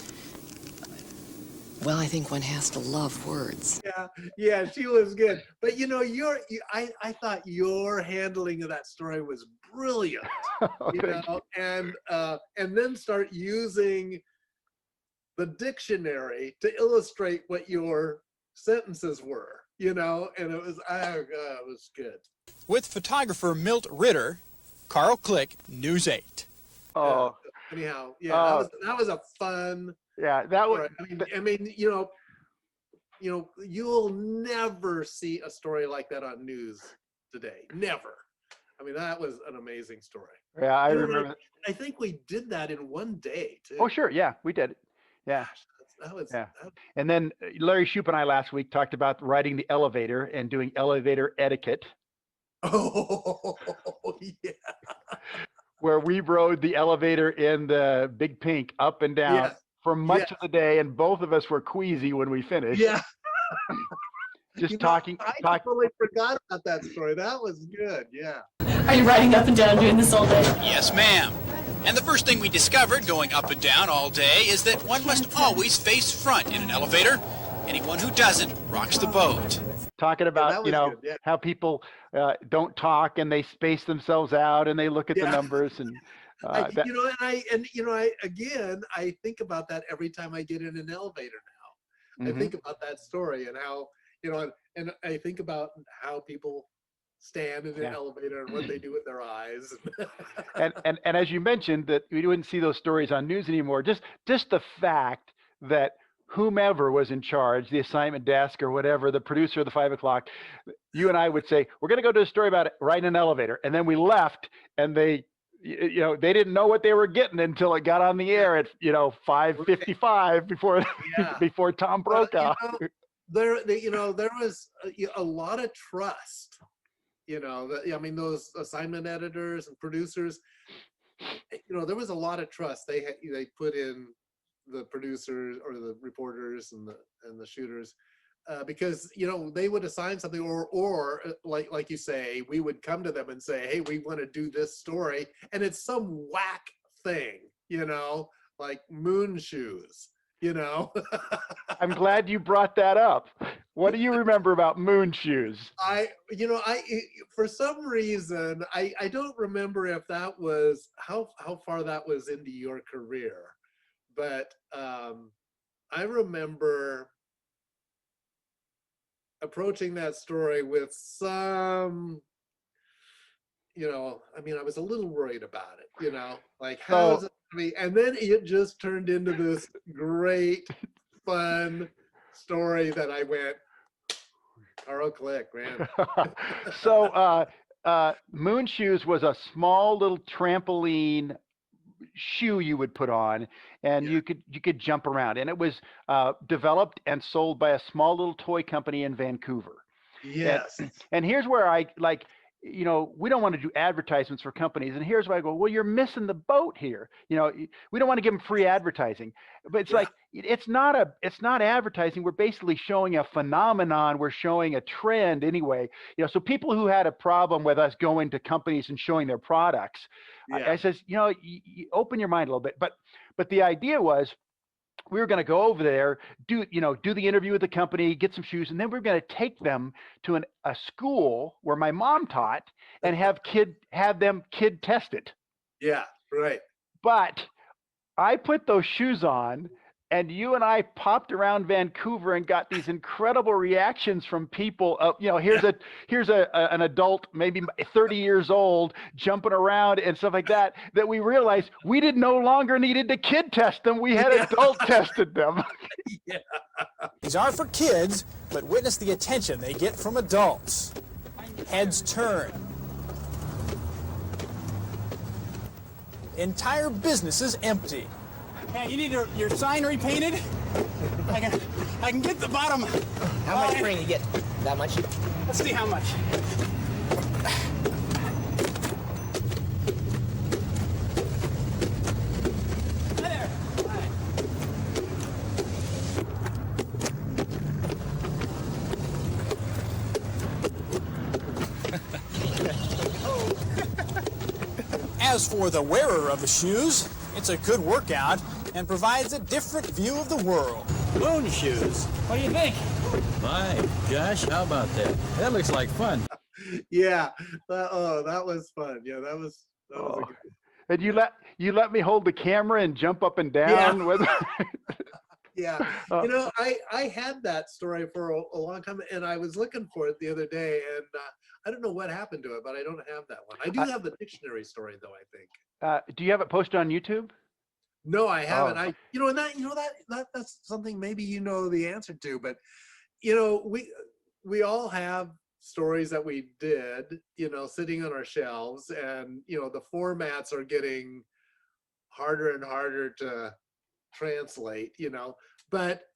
one has to love words. Yeah, she was good. But you know, I thought your handling of that story was brilliant. You know, and then start using the dictionary to illustrate what your sentences were, you know, and it was, it was good. With photographer Milt Ritter, Carl Click, News 8. Oh, anyhow, that was a fun. Yeah, that was. I mean, you know, you'll never see a story like that on news today. Never. I mean, that was an amazing story. Yeah, I remember. I think we did that in one day too. Oh, sure. Yeah, we did it. Yeah. That was. And then Larry Shoup and I last week talked about riding the elevator and doing elevator etiquette. Oh, yeah. Where we rode the elevator in the Big Pink up and down for much of the day, and both of us were queasy when we finished. Yeah. Just talking. I totally forgot about that story. That was good. Yeah. Are you riding up and down doing this all day? Yes, ma'am. And the first thing we discovered going up and down all day is that one must always face front in an elevator. Anyone who doesn't rocks the boat. Talking about, you know, how people don't talk and they space themselves out and they look at the numbers and I think about that every time I get in an elevator now. I think about that story and how, you know, and I think about how people stand in an elevator and what they do with their eyes. and as you mentioned that we wouldn't see those stories on news anymore, just the fact that whomever was in charge, the assignment desk or whatever, the producer of the 5 o'clock, you and I would say, we're going to go do a story about it right in an elevator. And then we left and they, you know, they didn't know what they were getting until it got on the air at, you know, 5:55 before Tom broke off. There was a lot of trust, you know, I mean, those assignment editors and producers, you know, there was a lot of trust they put in the producers or the reporters and the shooters, because, you know, they would assign something or like you say, we would come to them and say, hey, we want to do this story. And it's some whack thing, you know, like moon shoes, you know. I'm glad you brought that up. What do you remember about moon shoes? For some reason, I don't remember if that was how far that was into your career. But I remember approaching that story with some, you know, I mean, I was a little worried about it, you know, like how is it going to be? And then it just turned into this great, fun story that I went, Carl Click, man. So Moon Shoes was a small little trampoline shoe you would put on, and you could jump around, and it was developed and sold by a small little toy company in Vancouver. Yes. And here's where I like, you know, we don't want to do advertisements for companies, and here's where I go, well, you're missing the boat here. You know, we don't want to give them free advertising, but it's like it's not advertising. We're basically showing a phenomenon. We're showing a trend anyway. You know, so people who had a problem with us going to companies and showing their products, I says, you know, you open your mind a little bit. But the idea was, we were going to go over there, do the interview with the company, get some shoes, and then we were going to take them to a school where my mom taught and have them kid tested. Yeah, right. But I put those shoes on, and you and I popped around Vancouver and got these incredible reactions from people. You know, here's an adult, maybe 30 years old, jumping around and stuff like that. That we realized we no longer needed to kid test them. We had adult tested them. These are for kids, but witness the attention they get from adults. Heads turn. Entire businesses empty. Hey, you need your sign repainted? I can get the bottom. How much free you get? That much? Let's see how much. Hi there. Hi. As for the wearer of the shoes, it's a good workout and provides a different view of the world. Moon shoes. What do you think? My gosh, how about that? That looks like fun. Yeah. That was fun. Yeah, that was a good. And you let me hold the camera and jump up and down Yeah. with. Yeah. You know, I had that story for a long time, and I was looking for it the other day, and I don't know what happened to it, but I don't have that one. I do have the dictionary story, though, I think. Do you have it posted on YouTube? No, I haven't. Oh. That's something maybe you know the answer to, but you know, we all have stories that we did, you know, sitting on our shelves, and you know, the formats are getting harder and harder to translate, you know, but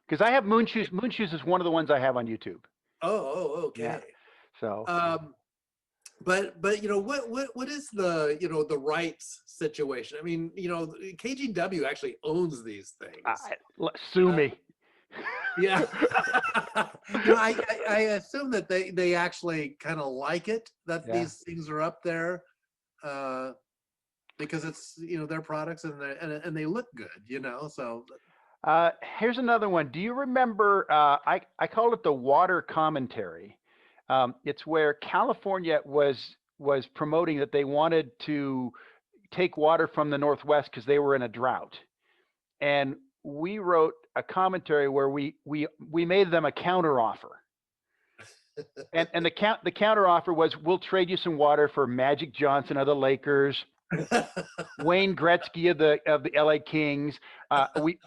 Because I have Moon Shoes. Moon Shoes is one of the ones I have on YouTube. okay. Yeah. So. But you know, what is the, you know, the rights situation? I mean, you know, KGW actually owns these things. Sue me. Yeah. You know, I assume that they actually kind of like it that these things are up there, because it's, you know, their products and they look good, you know. So Here's another one. Do you remember? I call it the water commentary. It's where California was promoting that they wanted to take water from the Northwest because they were in a drought, and we wrote a commentary where we made them a counter offer, and the counter offer was, we'll trade you some water for Magic Johnson of the Lakers, Wayne Gretzky of the LA Kings.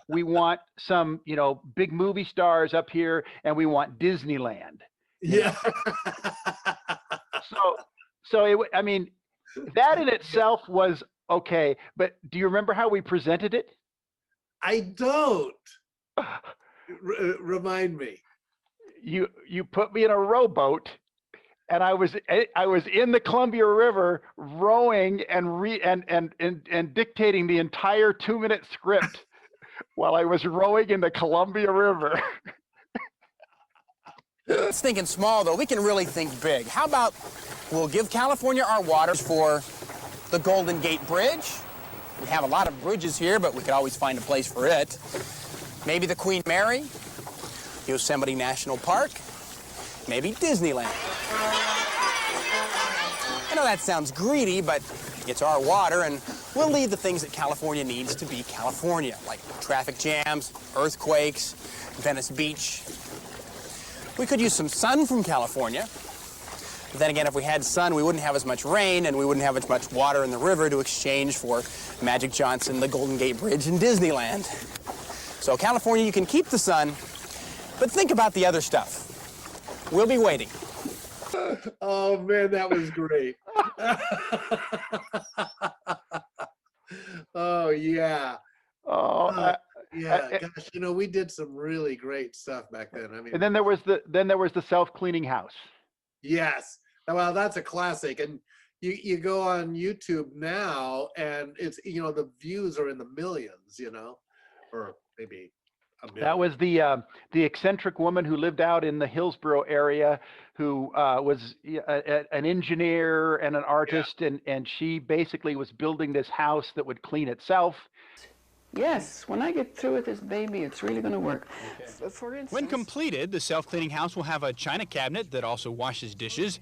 We want some, you know, big movie stars up here, and we want Disneyland. yeah. I mean, that in itself was okay, but do you remember how we presented it? I don't. Remind me. You put me in a rowboat, and I was in the Columbia River rowing and dictating the entire 2-minute script while I was rowing in the Columbia River. It's thinking small, though. We can really think big. How about we'll give California our waters for the Golden Gate Bridge? We have a lot of bridges here, but we could always find a place for it. Maybe the Queen Mary, Yosemite National Park, maybe Disneyland. I know that sounds greedy, but it's our water, and we'll leave the things that California needs to be California, like traffic jams, earthquakes, Venice Beach. We could use some sun from California. But then again, if we had sun, we wouldn't have as much rain, and we wouldn't have as much water in the river to exchange for Magic Johnson, the Golden Gate Bridge, and Disneyland. So California, you can keep the sun, but think about the other stuff. We'll be waiting. Oh man, that was great. Oh yeah. Yeah, gosh, you know, we did some really great stuff back then. I mean, And then there was the self-cleaning house. yes. Well, that's a classic. And you go on YouTube now, and it's, you know, the views are in the millions, you know, or maybe a million. That was the eccentric woman who lived out in the Hillsborough area, who was an engineer and an artist, and she basically was building this house that would clean itself. Yes, when I get through with this baby, it's really going to work. Okay. For instance, When completed, the self-cleaning house will have a china cabinet that also washes dishes.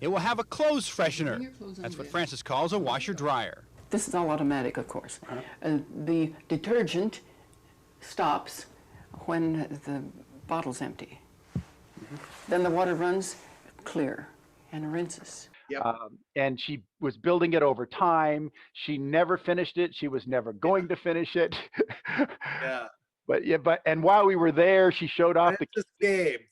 It will have a clothes freshener. That's what Francis calls a washer-dryer. this is all automatic, of course. The detergent stops when the bottle's empty. Then the water runs clear and rinses. Yep. And she was building it over time. She never finished it. She was never going to finish it. Yeah. But yeah, and while we were there, she showed off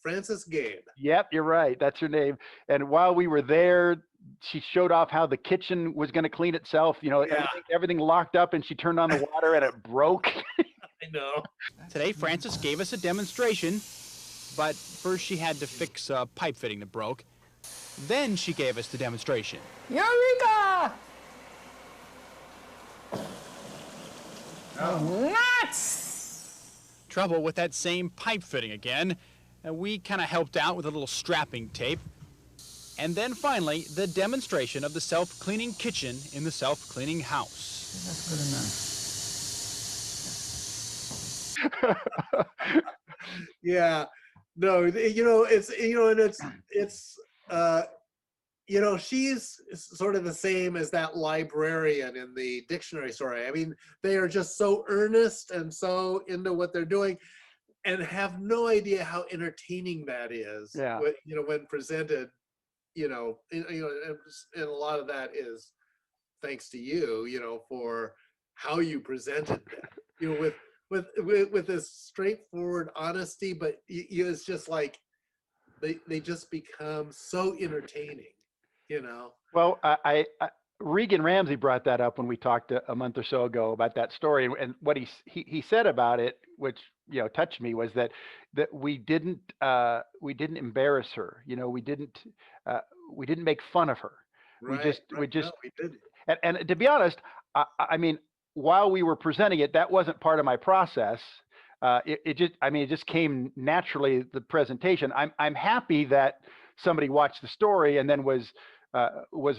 Francis Gabe. Yep, you're right. That's her name. And while we were there, she showed off how the kitchen was going to clean itself. You know, everything locked up, and she turned on the water and it broke. I know. Today, Frances gave us a demonstration, but first she had to fix a pipe fitting that broke. Then she gave us the demonstration. Eureka! Nuts! Trouble with that same pipe fitting again. We kind of helped out with a little strapping tape. And then finally, the demonstration of the self-cleaning kitchen in the self-cleaning house. That's good enough. Yeah. No, you know, it's, you know, and it's, you know, she's sort of the same as that librarian in the dictionary story. I mean, they are just so earnest and so into what they're doing and have no idea how entertaining that is. Yeah. You know, when presented, you know, and a lot of that is thanks to you, you know, for how you presented that, you know, with this straightforward honesty, but it's just like, they just become so entertaining. You know. Well, I Regan Ramsey brought that up when we talked a month or so ago about that story, and what he said about it, which you know touched me, was that we didn't embarrass her. You know, we didn't make fun of her. Right, we just no, we didn't. And to be honest, I mean, while we were presenting it, that wasn't part of my process. It just came naturally, the presentation. I'm happy that somebody watched the story and then was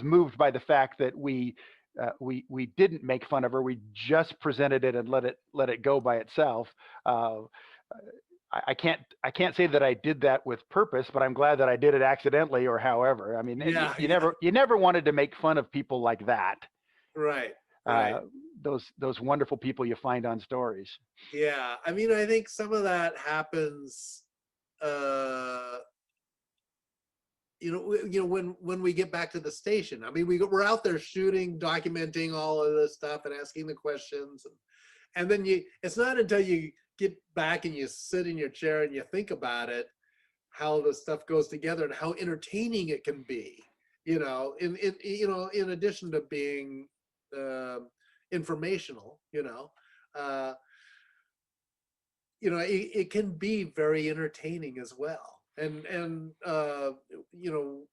moved by the fact that we didn't make fun of her. We just presented it and let it go by itself. I can't say that I did that with purpose, but I'm glad that I did it accidentally or however. I mean, you never wanted to make fun of people like that. Right. Those wonderful people you find on stories. Yeah, I mean, I think some of that happens. You know, when we get back to the station. I mean, we're out there shooting, documenting all of this stuff, and asking the questions, and then it's not until you get back and you sit in your chair and you think about it, how the stuff goes together and how entertaining it can be. You know, in addition to being informational, you know, it can be very entertaining as well. And you know,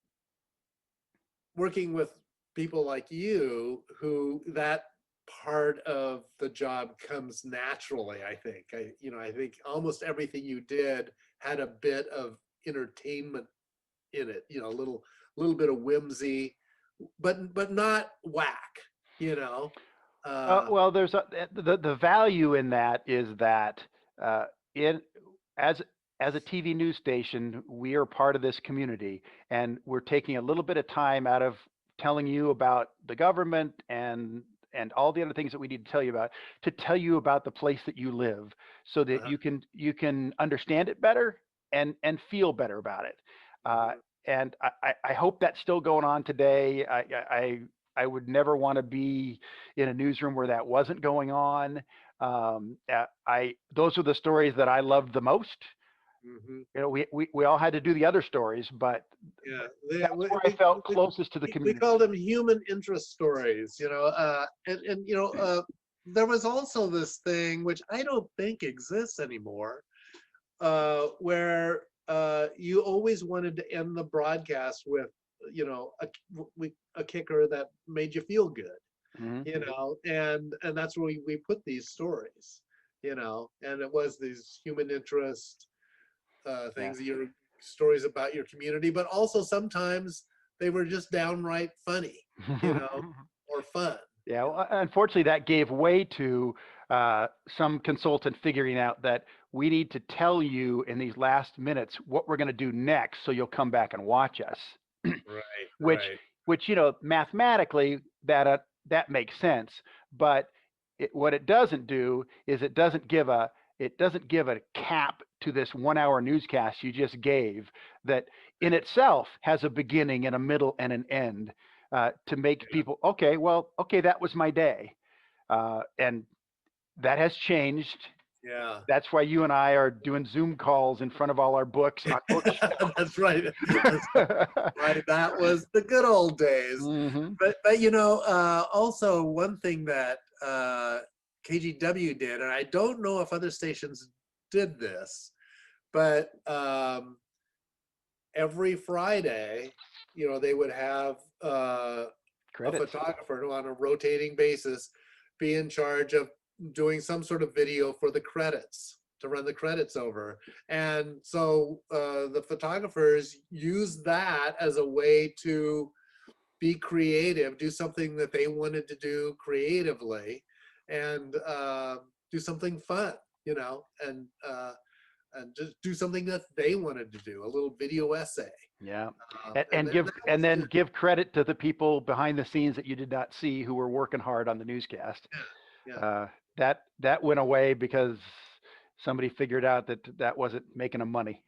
working with people like you, who that part of the job comes naturally, I think. I think almost everything you did had a bit of entertainment in it. You know, a little bit of whimsy, but not whack. You know. Well, there's the value in that is that as a TV news station, we are part of this community, and we're taking a little bit of time out of telling you about the government and all the other things that we need to tell you about the place that you live, so that you can understand it better and feel better about it. And I hope that's still going on today. I would never want to be in a newsroom where that wasn't going on. Those are the stories that I loved the most. Mm-hmm. You know, we all had to do the other stories, but that's where I felt closest to the community. We called them human interest stories, you know, and you know, there was also this thing which I don't think exists anymore, where you always wanted to end the broadcast with, you know, a kicker that made you feel good, Mm-hmm. you know, and that's where we put these stories, you know, and it was these human interest things, your stories about your community, but also sometimes they were just downright funny, you know, or fun. Yeah, well, unfortunately, that gave way to some consultant figuring out that we need to tell you in these last minutes what we're going to do next, so you'll come back and watch us. Right. Which you know, mathematically that makes sense, but what it doesn't do is it doesn't give a cap to this 1 hour newscast you just gave, that in itself has a beginning and a middle and an end, to make people, okay, that was my day. And that has changed. Yeah. That's why you and I are doing Zoom calls in front of all our books on bookshelves. That's right. Right. That was the good old days. Mm-hmm. But you know, also one thing that KGW did, and I don't know if other stations did this, but every Friday, you know, they would have a Credits. photographer who on a rotating basis be in charge of doing some sort of video for the credits, to run the credits over. And so the photographers use that as a way to be creative, do something that they wanted to do creatively, and do something fun, you know, and just do something that they wanted to do, a little video essay. Yeah. And And then give credit to the people behind the scenes that you did not see who were working hard on the newscast. Yeah. That went away because somebody figured out that wasn't making them money.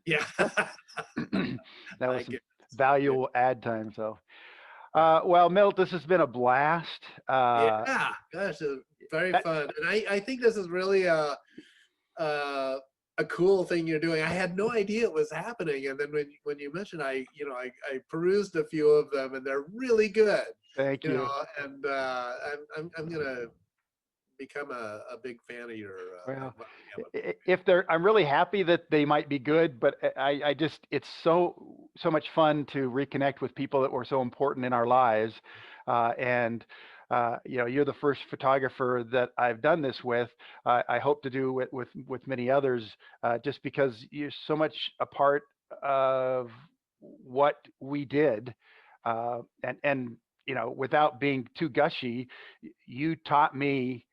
Yeah. That was I some get valuable ad time. So, well, Milt, this has been a blast. Yeah, gosh, it's very fun. And I think this is really a cool thing you're doing. I had no idea it was happening. And then when you mentioned, I perused a few of them, and they're really good. Thank you. You know, and I'm gonna become a big fan of your. Well, if they're, I'm really happy that they might be good, but I just, it's so much fun to reconnect with people that were so important in our lives. And you know, you're the first photographer that I've done this with. I hope to do it with many others, just because you're so much a part of what we did. And you know, without being too gushy, you taught me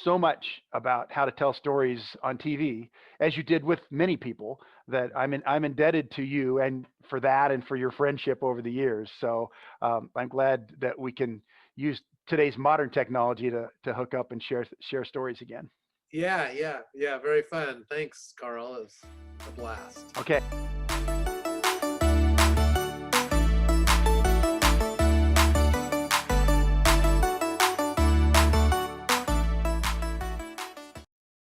so much about how to tell stories on TV, as you did with many people, that I'm indebted to you and for that and for your friendship over the years. So I'm glad that we can use today's modern technology to hook up and share stories again. Yeah, very fun. Thanks, Carl. It's a blast. Okay.